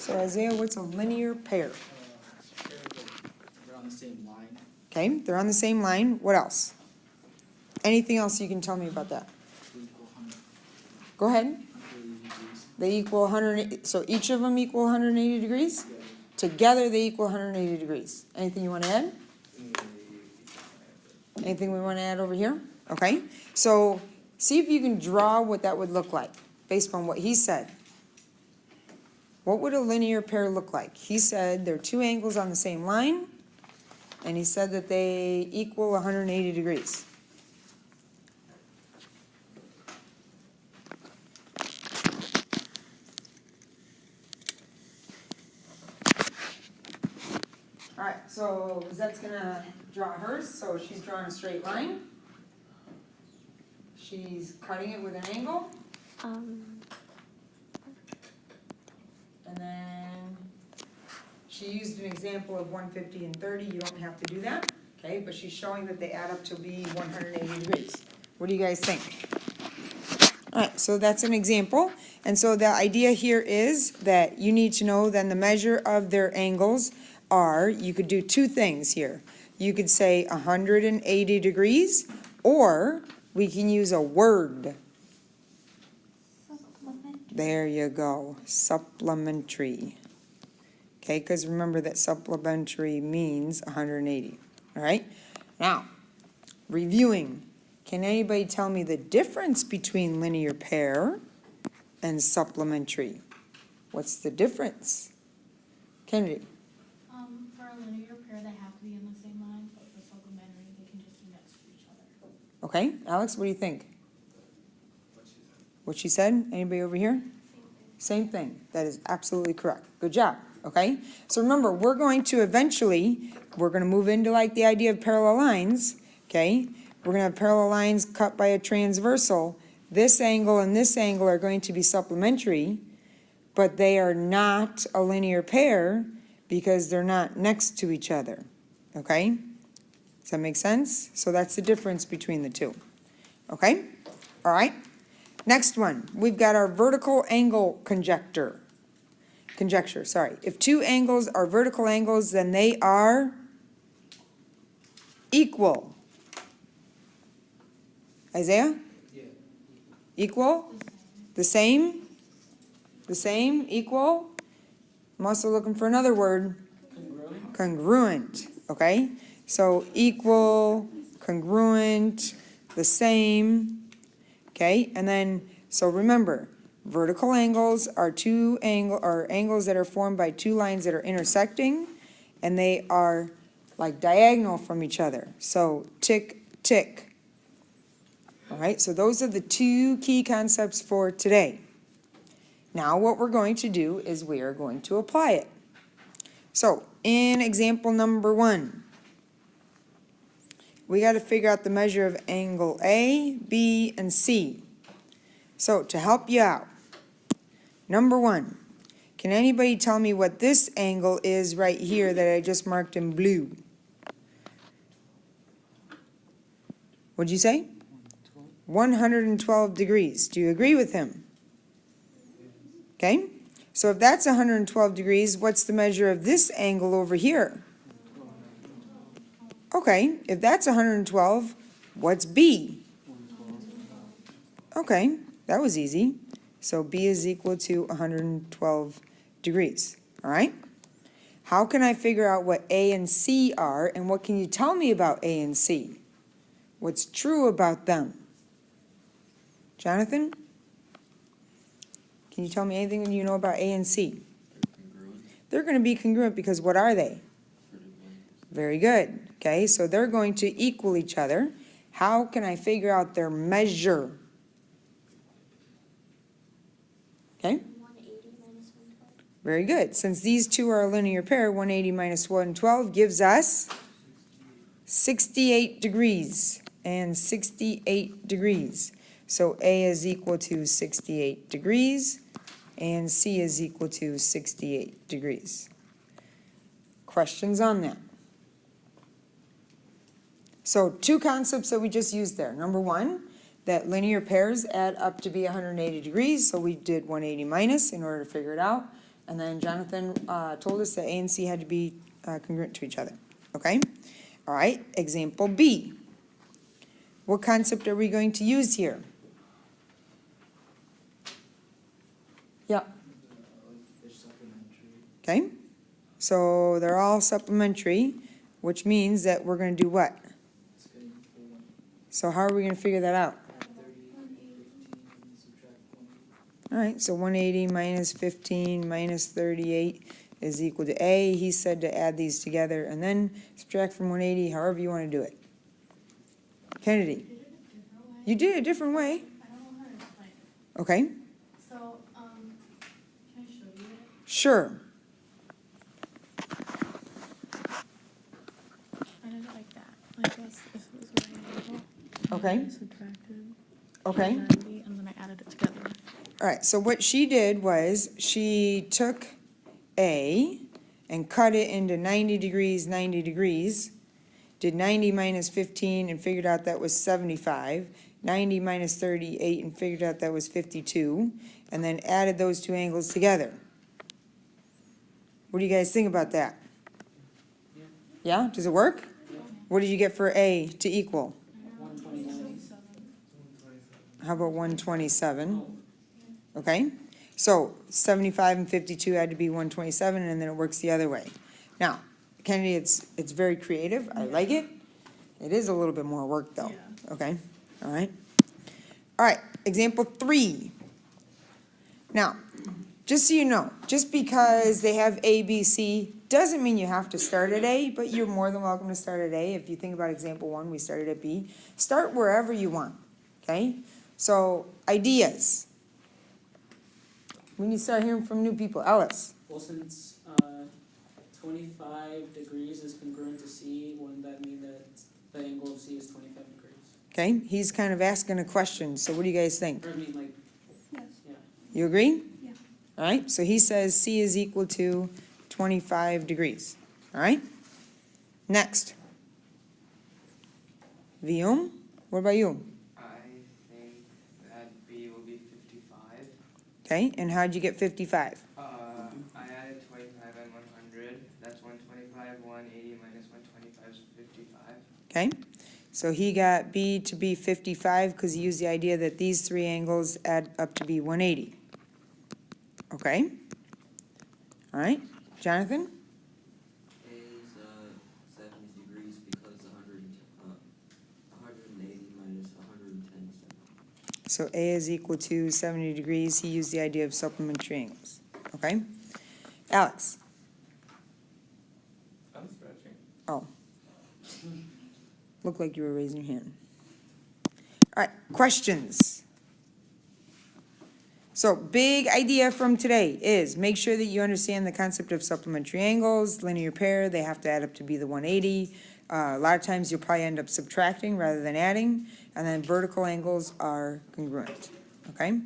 So Isaiah, what's a linear pair? They're on the same line. Okay, they're on the same line. What else? Anything else you can tell me about that? They equal 100, Go ahead. 180 degrees. They equal 180, so each of them equal 180 degrees? Yeah. Together they equal 180 degrees. Anything you want to add? Anything we want to add over here? Okay, so see if you can draw what that would look like based on what he said. What would a linear pair look like? He said there are two angles on the same line, and he said that they equal 180 degrees. All right, so Lizette's gonna draw hers, so she's drawing a straight line. She's cutting it with an angle, and then she used an example of 150 and 30. You don't have to do that, okay? But she's showing that they add up to be 180 degrees. What do you guys think? All right, so that's an example. And so the idea here is that you need to know then the measure of their angles are, you could do two things here. You could say 180 degrees, or we can use a word. There you go, supplementary. Okay, because remember that supplementary means 180, all right? Now, reviewing. Can anybody tell me the difference between linear pair and supplementary? What's the difference? Kennedy? For a linear pair, they have to be in the same line, but for supplementary, they can just be next to each other. Okay, Alex, what do you think? What she said? Anybody over here? Same thing. That is absolutely correct. Good job. Okay, so remember, we're going to move into like the idea of parallel lines. Okay, we're going to have parallel lines cut by a transversal. This angle and this angle are going to be supplementary, but they are not a linear pair because they're not next to each other. Okay, does that make sense? So that's the difference between the two. Okay, all right. Next one, we've got our vertical angle conjecture. Sorry. If two angles are vertical angles, then they are equal. Isaiah? Yeah. Equal? The same? The same? Equal? I'm also looking for another word. Congruent. Congruent. Okay? So equal, congruent, the same. Okay? And then, so remember, vertical angles are angles that are formed by two lines that are intersecting, and they are like diagonal from each other. So tick, tick. All right, so those are the two key concepts for today. Now what we're going to do is we are going to apply it. So in example number 1, we got to figure out the measure of angle A, B, and C. So to help you out, number 1, can anybody tell me what this angle is right here that I just marked in blue? What'd you say? 112 degrees. Do you agree with him? Okay, so if that's 112 degrees, what's the measure of this angle over here? Okay, if that's 112, what's B? Okay, that was easy. So B is equal to 112 degrees, all right? How can I figure out what A and C are, and what can you tell me about A and C? What's true about them? Jonathan? Can you tell me anything you know about A and C? They're going to be congruent because what are they? Very good. Okay, so they're going to equal each other. How can I figure out their measure? Okay? 180 minus 112. Very good. Since these two are a linear pair, 180 minus 112 gives us 68 degrees and 68 degrees. So A is equal to 68 degrees and C is equal to 68 degrees. Questions on that? So two concepts that we just used there. Number 1, that linear pairs add up to be 180 degrees, so we did 180 minus in order to figure it out. And then Jonathan, told us that A and C had to be, congruent to each other, okay? All right, example B. What concept are we going to use here? Yeah, Like they're supplementary. okay, so they're all supplementary, which means that we're gonna do what? It's gonna equal one. So how are we gonna figure that out? Add 30, 15, subtract 1. All right, so 180 minus 15 minus 38 is equal to A. He said to add these together and then subtract from 180, however you want to do it. Kennedy, Did it a different way? you did it a different way. I don't know how to explain it. Okay, So, can I show you it? sure. I did it like that, like this, this was right angle. Okay. I subtracted Okay. 90, and then I added it together. All right, so what she did was she took A and cut it into 90 degrees, 90 degrees, did 90 minus 15 and figured out that was 75, 90 minus 38 and figured out that was 52, and then added those two angles together. What do you guys think about that? Yeah, does it work? What did you get for A to equal? 129. How about 127? Okay, so 75 and 52 had to be 127, and then it works the other way. Now, Kennedy, it's very creative, I like it. It is a little bit more work, though, okay? All right. All right, example 3. Now, just so you know, just because they have A, B, C, doesn't mean you have to start at A, but you're more than welcome to start at A. If you think about example 1, we started at B. Start wherever you want, okay? So, ideas. We need to start hearing from new people. Ellis. Well, since 25 degrees is congruent to C, wouldn't that mean that the angle of C is 25 degrees? Okay, he's kind of asking a question, so what do you guys think? Or I mean, like, Yes. yeah. You agree? Yeah. All right, so he says C is equal to 25 degrees. All right? Next. Vium, what about you? I think that B will be 55. Okay, and how'd you get 55? I added 25 and 100. That's 125. 180 minus 125 is 55. Okay, so he got B to be 55 because he used the idea that these three angles add up to be 180. Okay? All right, Jonathan? A is 70 degrees because 180 minus 110 is 70. So A is equal to 70 degrees. He used the idea of supplementary angles. Okay? Alex? I'm stretching. Oh. Looked like you were raising your hand. All right, questions? So big idea from today is make sure that you understand the concept of supplementary angles, linear pair, they have to add up to be the 180. A lot of times you'll probably end up subtracting rather than adding, and then vertical angles are congruent, okay?